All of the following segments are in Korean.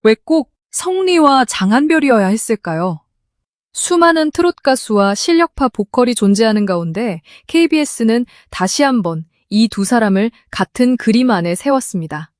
왜 꼭 성리와 장한별이어야 했을까요? 수많은 트롯 가수와 실력파 보컬이 존재하는 가운데 KBS는 다시 한번 이 두 사람을 같은 그림 안에 세웠습니다.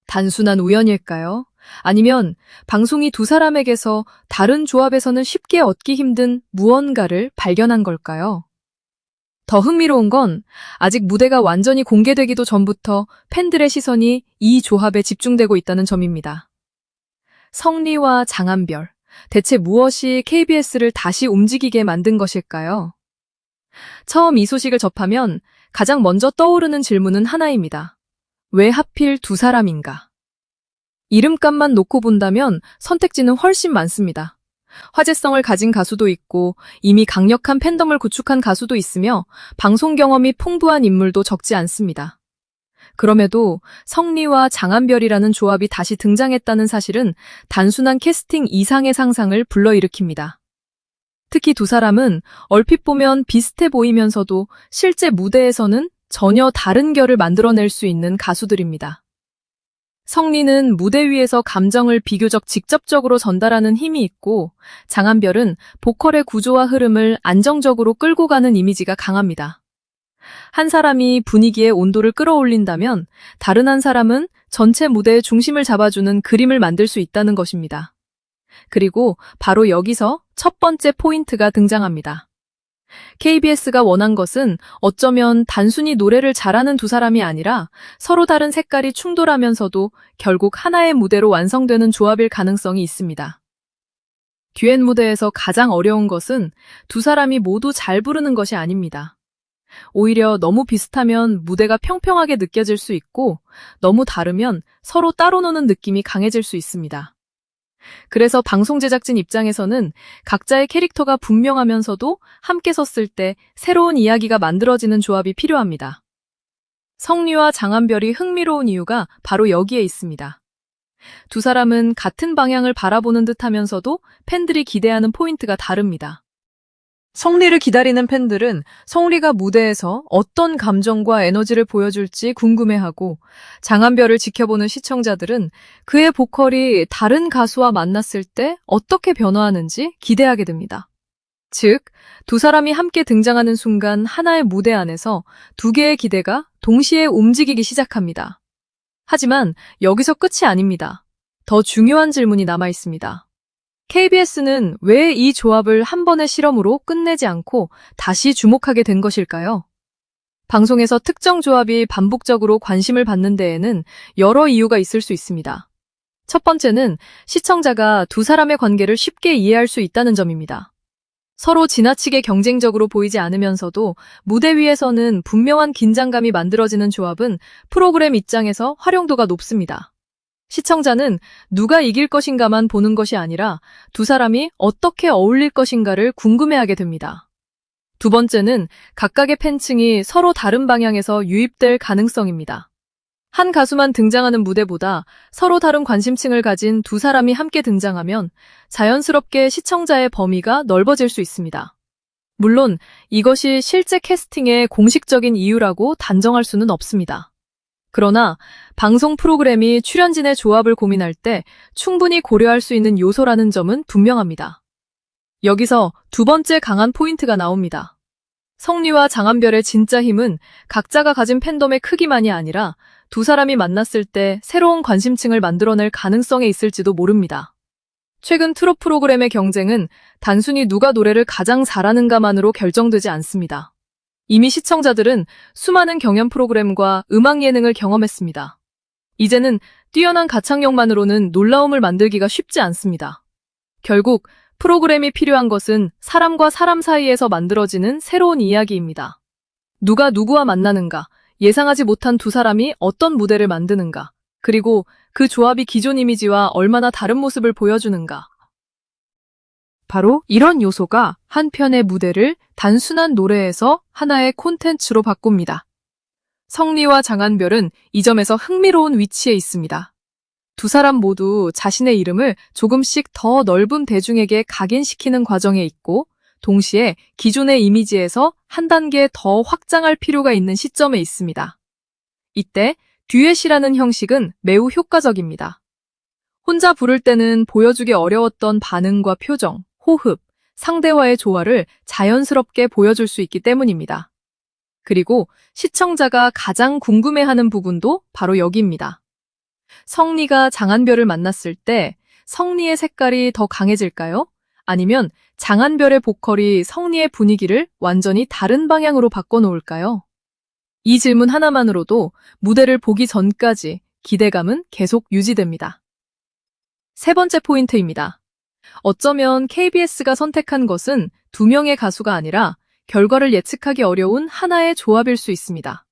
단순한 우연일까요? 아니면 방송이 두 사람에게서 다른 조합에서는 쉽게 얻기 힘든 무언가를 발견한 걸까요? 더 흥미로운 건 아직 무대가 완전히 공개되기도 전부터 팬들의 시선이 이 조합에 집중되고 있다는 점입니다. 성리와 장한별, 대체 무엇이 KBS를 다시 움직이게 만든 것일까요? 처음 이 소식을 접하면 가장 먼저 떠오르는 질문은 하나입니다. 왜 하필 두 사람인가? 이름값만 놓고 본다면 선택지는 훨씬 많습니다. 화제성을 가진 가수도 있고 이미 강력한 팬덤을 구축한 가수도 있으며 방송 경험이 풍부한 인물도 적지 않습니다. 그럼에도 성리와 장한별이라는 조합이 다시 등장했다는 사실은 단순한 캐스팅 이상의 상상을 불러일으킵니다. 특히 두 사람은 얼핏 보면 비슷해 보이면서도 실제 무대에서는 전혀 다른 결을 만들어낼 수 있는 가수들입니다. 성리는 무대 위에서 감정을 비교적 직접적으로 전달하는 힘이 있고 장한별은 보컬의 구조와 흐름을 안정적으로 끌고 가는 이미지가 강합니다. 한 사람이 분위기의 온도를 끌어올린다면 다른 한 사람은 전체 무대의 중심을 잡아주는 그림을 만들 수 있다는 것입니다. 그리고 바로 여기서 첫 번째 포인트가 등장합니다. KBS가 원한 것은 어쩌면 단순히 노래를 잘하는 두 사람이 아니라 서로 다른 색깔이 충돌하면서도 결국 하나의 무대로 완성되는 조합일 가능성이 있습니다. 듀엣 무대에서 가장 어려운 것은 두 사람이 모두 잘 부르는 것이 아닙니다. 오히려 너무 비슷하면 무대가 평평하게 느껴질 수 있고 너무 다르면 서로 따로 노는 느낌이 강해질 수 있습니다. 그래서 방송 제작진 입장에서는 각자의 캐릭터가 분명하면서도 함께 섰을 때 새로운 이야기가 만들어지는 조합이 필요합니다. 성리와 장한별이 흥미로운 이유가 바로 여기에 있습니다. 두 사람은 같은 방향을 바라보는 듯 하면서도 팬들이 기대하는 포인트가 다릅니다. 성리를 기다리는 팬들은 성리가 무대에서 어떤 감정과 에너지를 보여줄지 궁금해하고 장한별을 지켜보는 시청자들은 그의 보컬이 다른 가수와 만났을 때 어떻게 변화하는지 기대하게 됩니다. 즉, 두 사람이 함께 등장하는 순간 하나의 무대 안에서 두 개의 기대가 동시에 움직이기 시작합니다. 하지만 여기서 끝이 아닙니다. 더 중요한 질문이 남아 있습니다. KBS는 왜 이 조합을 한 번의 실험으로 끝내지 않고 다시 주목하게 된 것일까요? 방송에서 특정 조합이 반복적으로 관심을 받는 데에는 여러 이유가 있을 수 있습니다. 첫 번째는 시청자가 두 사람의 관계를 쉽게 이해할 수 있다는 점입니다. 서로 지나치게 경쟁적으로 보이지 않으면서도 무대 위에서는 분명한 긴장감이 만들어지는 조합은 프로그램 입장에서 활용도가 높습니다. 시청자는 누가 이길 것인가만 보는 것이 아니라 두 사람이 어떻게 어울릴 것인가를 궁금해하게 됩니다. 두 번째는 각각의 팬층이 서로 다른 방향에서 유입될 가능성입니다. 한 가수만 등장하는 무대보다 서로 다른 관심층을 가진 두 사람이 함께 등장하면 자연스럽게 시청자의 범위가 넓어질 수 있습니다. 물론 이것이 실제 캐스팅의 공식적인 이유라고 단정할 수는 없습니다. 그러나 방송 프로그램이 출연진의 조합을 고민할 때 충분히 고려할 수 있는 요소라는 점은 분명합니다. 여기서 두 번째 강한 포인트가 나옵니다. 성리와 장한별의 진짜 힘은 각자가 가진 팬덤의 크기만이 아니라 두 사람이 만났을 때 새로운 관심층을 만들어낼 가능성에 있을지도 모릅니다. 최근 트롯 프로그램의 경쟁은 단순히 누가 노래를 가장 잘하는가만으로 결정되지 않습니다. 이미 시청자들은 수많은 경연 프로그램과 음악 예능을 경험했습니다. 이제는 뛰어난 가창력만으로는 놀라움을 만들기가 쉽지 않습니다. 결국 프로그램이 필요한 것은 사람과 사람 사이에서 만들어지는 새로운 이야기입니다. 누가 누구와 만나는가, 예상하지 못한 두 사람이 어떤 무대를 만드는가, 그리고 그 조합이 기존 이미지와 얼마나 다른 모습을 보여주는가. 바로 이런 요소가 한 편의 무대를 단순한 노래에서 하나의 콘텐츠로 바꿉니다. 성리와 장한별은 이 점에서 흥미로운 위치에 있습니다. 두 사람 모두 자신의 이름을 조금씩 더 넓은 대중에게 각인시키는 과정에 있고, 동시에 기존의 이미지에서 한 단계 더 확장할 필요가 있는 시점에 있습니다. 이때 듀엣이라는 형식은 매우 효과적입니다. 혼자 부를 때는 보여주기 어려웠던 반응과 표정, 호흡, 상대와의 조화를 자연스럽게 보여줄 수 있기 때문입니다. 그리고 시청자가 가장 궁금해하는 부분도 바로 여기입니다. 성리가 장한별을 만났을 때 성리의 색깔이 더 강해질까요? 아니면 장한별의 보컬이 성리의 분위기를 완전히 다른 방향으로 바꿔놓을까요? 이 질문 하나만으로도 무대를 보기 전까지 기대감은 계속 유지됩니다. 세 번째 포인트입니다. 어쩌면 KBS가 선택한 것은 두 명의 가수가 아니라 결과를 예측하기 어려운 하나의 조합일 수 있습니다.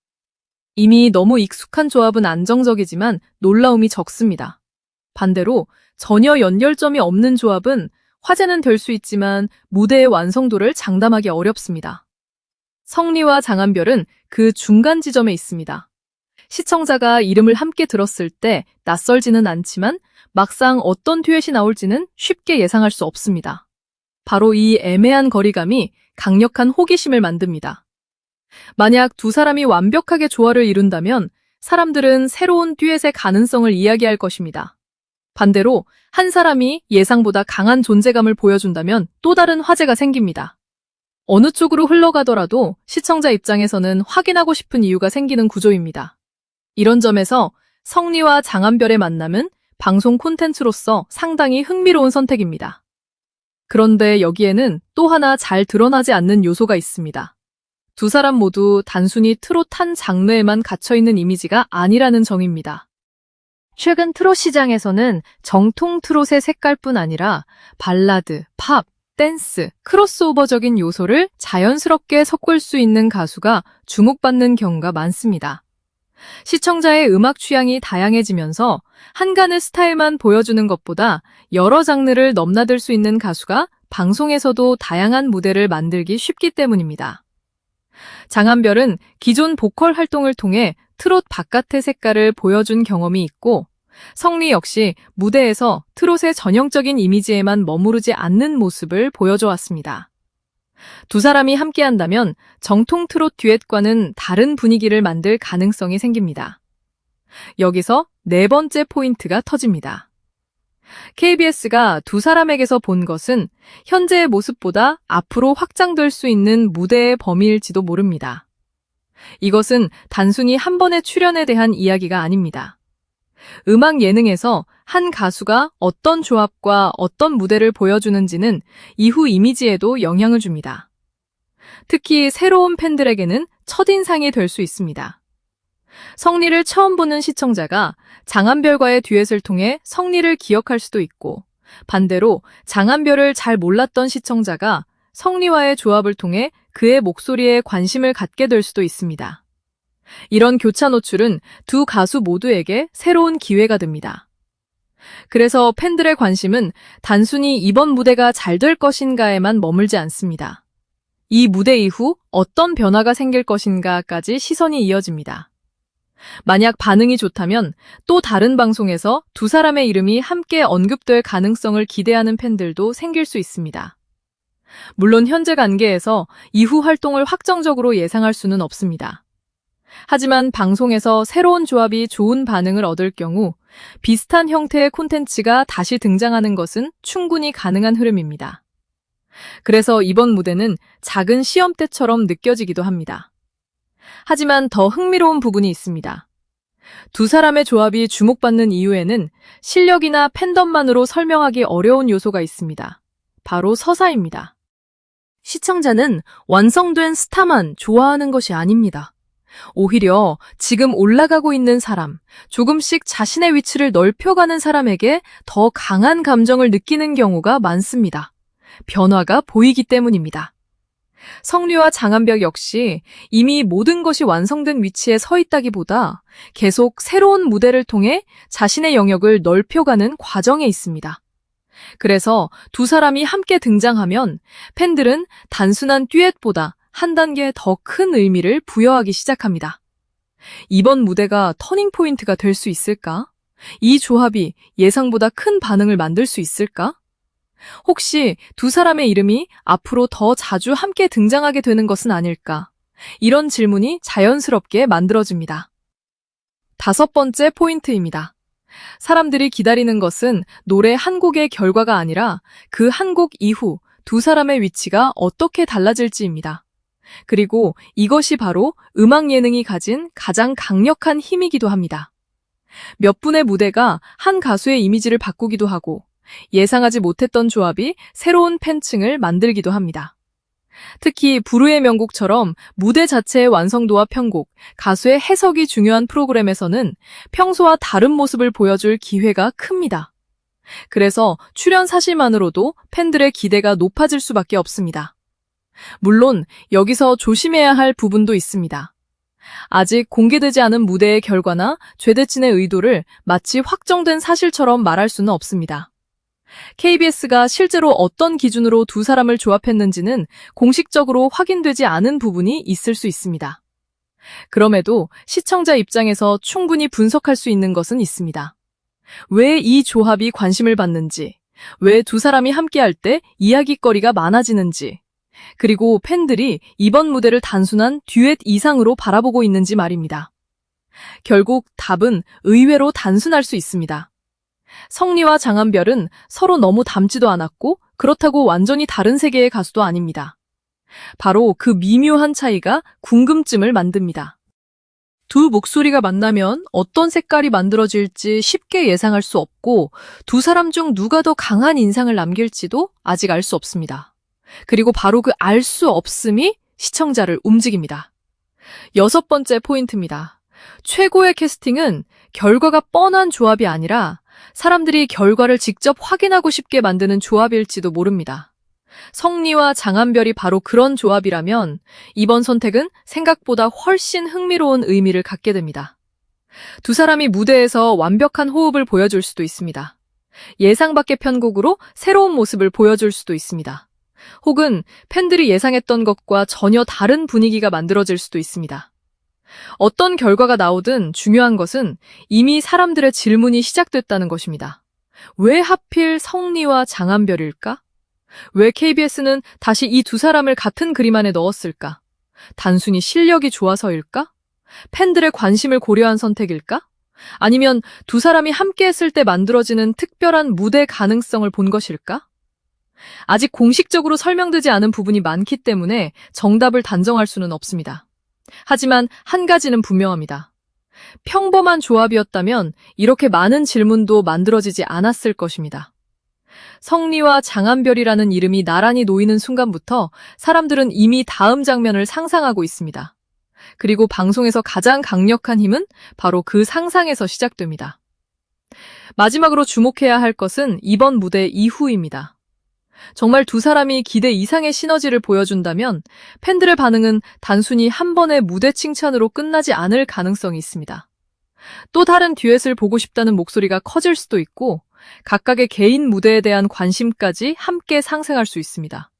이미 너무 익숙한 조합은 안정적이지만 놀라움이 적습니다. 반대로 전혀 연결점이 없는 조합은 화제는 될 수 있지만 무대의 완성도를 장담하기 어렵습니다. 성리와 장한별은 그 중간 지점에 있습니다. 시청자가 이름을 함께 들었을 때 낯설지는 않지만 막상 어떤 듀엣이 나올지는 쉽게 예상할 수 없습니다. 바로 이 애매한 거리감이 강력한 호기심을 만듭니다. 만약 두 사람이 완벽하게 조화를 이룬다면 사람들은 새로운 듀엣의 가능성을 이야기할 것입니다. 반대로 한 사람이 예상보다 강한 존재감을 보여준다면 또 다른 화제가 생깁니다. 어느 쪽으로 흘러가더라도 시청자 입장에서는 확인하고 싶은 이유가 생기는 구조입니다. 이런 점에서 성리와 장한별의 만남은 방송 콘텐츠로서 상당히 흥미로운 선택입니다. 그런데 여기에는 또 하나 잘 드러나지 않는 요소가 있습니다. 두 사람 모두 단순히 트롯 한 장르에만 갇혀있는 이미지가 아니라는 점입니다. 최근 트롯 시장에서는 정통 트롯의 색깔뿐 아니라 발라드, 팝, 댄스, 크로스오버적인 요소를 자연스럽게 섞을 수 있는 가수가 주목받는 경우가 많습니다. 시청자의 음악 취향이 다양해지면서 한간의 스타일만 보여주는 것보다 여러 장르를 넘나들 수 있는 가수가 방송에서도 다양한 무대를 만들기 쉽기 때문입니다. 장한별은 기존 보컬 활동을 통해 트롯 바깥의 색깔을 보여준 경험이 있고, 성리 역시 무대에서 트롯의 전형적인 이미지에만 머무르지 않는 모습을 보여줘 왔습니다. 두 사람이 함께한다면 정통 트롯 듀엣과는 다른 분위기를 만들 가능성이 생깁니다. 여기서 네 번째 포인트가 터집니다. KBS가 두 사람에게서 본 것은 현재의 모습보다 앞으로 확장될 수 있는 무대의 범위일지도 모릅니다. 이것은 단순히 한 번의 출연에 대한 이야기가 아닙니다. 음악 예능에서 한 가수가 어떤 조합과 어떤 무대를 보여주는지는 이후 이미지에도 영향을 줍니다. 특히 새로운 팬들에게는 첫인상이 될 수 있습니다. 성리를 처음 보는 시청자가 장한별과의 듀엣을 통해 성리를 기억할 수도 있고, 반대로 장한별을 잘 몰랐던 시청자가 성리와의 조합을 통해 그의 목소리에 관심을 갖게 될 수도 있습니다. 이런 교차 노출은 두 가수 모두에게 새로운 기회가 됩니다. 그래서 팬들의 관심은 단순히 이번 무대가 잘 될 것인가에만 머물지 않습니다. 이 무대 이후 어떤 변화가 생길 것인가까지 시선이 이어집니다. 만약 반응이 좋다면 또 다른 방송에서 두 사람의 이름이 함께 언급될 가능성을 기대하는 팬들도 생길 수 있습니다. 물론 현재 관계에서 이후 활동을 확정적으로 예상할 수는 없습니다. 하지만 방송에서 새로운 조합이 좋은 반응을 얻을 경우 비슷한 형태의 콘텐츠가 다시 등장하는 것은 충분히 가능한 흐름입니다. 그래서 이번 무대는 작은 시험대처럼 느껴지기도 합니다. 하지만 더 흥미로운 부분이 있습니다. 두 사람의 조합이 주목받는 이유에는 실력이나 팬덤만으로 설명하기 어려운 요소가 있습니다. 바로 서사입니다. 시청자는 완성된 스타만 좋아하는 것이 아닙니다. 오히려 지금 올라가고 있는 사람, 조금씩 자신의 위치를 넓혀가는 사람에게 더 강한 감정을 느끼는 경우가 많습니다. 변화가 보이기 때문입니다. 성리와 장한별 역시 이미 모든 것이 완성된 위치에 서 있다기보다 계속 새로운 무대를 통해 자신의 영역을 넓혀가는 과정에 있습니다. 그래서 두 사람이 함께 등장하면 팬들은 단순한 듀엣보다 한 단계 더 큰 의미를 부여하기 시작합니다. 이번 무대가 터닝포인트가 될 수 있을까? 이 조합이 예상보다 큰 반응을 만들 수 있을까? 혹시 두 사람의 이름이 앞으로 더 자주 함께 등장하게 되는 것은 아닐까? 이런 질문이 자연스럽게 만들어집니다. 다섯 번째 포인트입니다. 사람들이 기다리는 것은 노래 한 곡의 결과가 아니라 그 한 곡 이후 두 사람의 위치가 어떻게 달라질지입니다. 그리고 이것이 바로 음악 예능이 가진 가장 강력한 힘이기도 합니다. 몇 분의 무대가 한 가수의 이미지를 바꾸기도 하고 예상하지 못했던 조합이 새로운 팬층을 만들기도 합니다. 특히 부르의 명곡처럼 무대 자체의 완성도와 편곡, 가수의 해석이 중요한 프로그램에서는 평소와 다른 모습을 보여줄 기회가 큽니다. 그래서 출연 사실만으로도 팬들의 기대가 높아질 수밖에 없습니다. 물론 여기서 조심해야 할 부분도 있습니다. 아직 공개되지 않은 무대의 결과나 죄대친의 의도를 마치 확정된 사실처럼 말할 수는 없습니다. KBS가 실제로 어떤 기준으로 두 사람을 조합했는지는 공식적으로 확인되지 않은 부분이 있을 수 있습니다. 그럼에도 시청자 입장에서 충분히 분석할 수 있는 것은 있습니다. 왜 이 조합이 관심을 받는지, 왜 두 사람이 함께할 때 이야깃거리가 많아지는지, 그리고 팬들이 이번 무대를 단순한 듀엣 이상으로 바라보고 있는지 말입니다. 결국 답은 의외로 단순할 수 있습니다. 성리와 장한별은 서로 너무 닮지도 않았고 그렇다고 완전히 다른 세계의 가수도 아닙니다. 바로 그 미묘한 차이가 궁금증을 만듭니다. 두 목소리가 만나면 어떤 색깔이 만들어질지 쉽게 예상할 수 없고 두 사람 중 누가 더 강한 인상을 남길지도 아직 알 수 없습니다. 그리고 바로 그 알 수 없음이 시청자를 움직입니다. 6번째 포인트입니다. 최고의 캐스팅은 결과가 뻔한 조합이 아니라 사람들이 결과를 직접 확인하고 싶게 만드는 조합일지도 모릅니다. 성리와 장한별이 바로 그런 조합이라면 이번 선택은 생각보다 훨씬 흥미로운 의미를 갖게 됩니다. 두 사람이 무대에서 완벽한 호흡을 보여줄 수도 있습니다. 예상 밖의 편곡으로 새로운 모습을 보여줄 수도 있습니다. 혹은 팬들이 예상했던 것과 전혀 다른 분위기가 만들어질 수도 있습니다. 어떤 결과가 나오든 중요한 것은 이미 사람들의 질문이 시작됐다는 것입니다. 왜 하필 성리와 장한별일까? 왜 KBS는 다시 이 두 사람을 같은 그림 안에 넣었을까? 단순히 실력이 좋아서일까? 팬들의 관심을 고려한 선택일까? 아니면 두 사람이 함께 했을 때 만들어지는 특별한 무대 가능성을 본 것일까? 아직 공식적으로 설명되지 않은 부분이 많기 때문에 정답을 단정할 수는 없습니다. 하지만 한 가지는 분명합니다. 평범한 조합이었다면 이렇게 많은 질문도 만들어지지 않았을 것입니다. 성리와 장한별이라는 이름이 나란히 놓이는 순간부터 사람들은 이미 다음 장면을 상상하고 있습니다. 그리고 방송에서 가장 강력한 힘은 바로 그 상상에서 시작됩니다. 마지막으로 주목해야 할 것은 이번 무대 이후입니다. 정말 두 사람이 기대 이상의 시너지를 보여준다면 팬들의 반응은 단순히 한 번의 무대 칭찬으로 끝나지 않을 가능성이 있습니다. 또 다른 듀엣을 보고 싶다는 목소리가 커질 수도 있고 각각의 개인 무대에 대한 관심까지 함께 상승할 수 있습니다.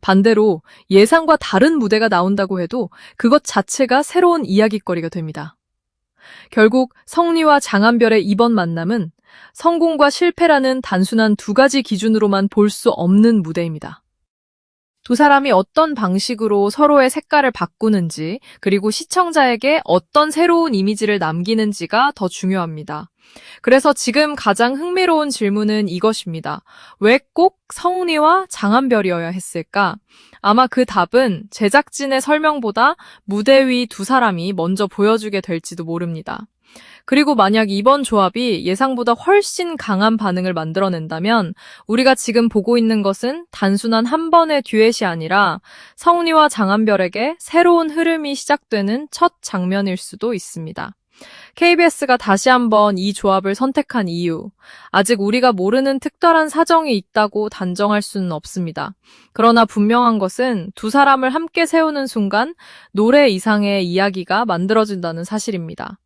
반대로 예상과 다른 무대가 나온다고 해도 그것 자체가 새로운 이야깃거리가 됩니다. 결국 성리와 장한별의 이번 만남은 성공과 실패라는 단순한 두 가지 기준으로만 볼 수 없는 무대입니다. 두 사람이 어떤 방식으로 서로의 색깔을 바꾸는지, 그리고 시청자에게 어떤 새로운 이미지를 남기는지가 더 중요합니다. 그래서 지금 가장 흥미로운 질문은 이것입니다. 왜 꼭 성리와 장한별이어야 했을까? 아마 그 답은 제작진의 설명보다 무대 위 두 사람이 먼저 보여주게 될지도 모릅니다. 그리고 만약 이번 조합이 예상보다 훨씬 강한 반응을 만들어낸다면 우리가 지금 보고 있는 것은 단순한 한 번의 듀엣이 아니라 성리와 장한별에게 새로운 흐름이 시작되는 첫 장면일 수도 있습니다. KBS가 다시 한번 이 조합을 선택한 이유, 아직 우리가 모르는 특별한 사정이 있다고 단정할 수는 없습니다. 그러나 분명한 것은 두 사람을 함께 세우는 순간 노래 이상의 이야기가 만들어진다는 사실입니다.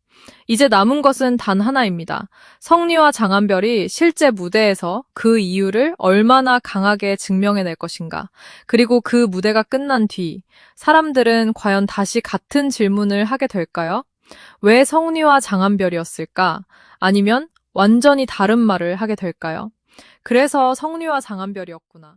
이제 남은 것은 단 하나입니다. 성리와 장한별이 실제 무대에서 그 이유를 얼마나 강하게 증명해낼 것인가. 그리고 그 무대가 끝난 뒤 사람들은 과연 다시 같은 질문을 하게 될까요? 왜 성리와 장한별이었을까? 아니면 완전히 다른 말을 하게 될까요? 그래서 성리와 장한별이었구나.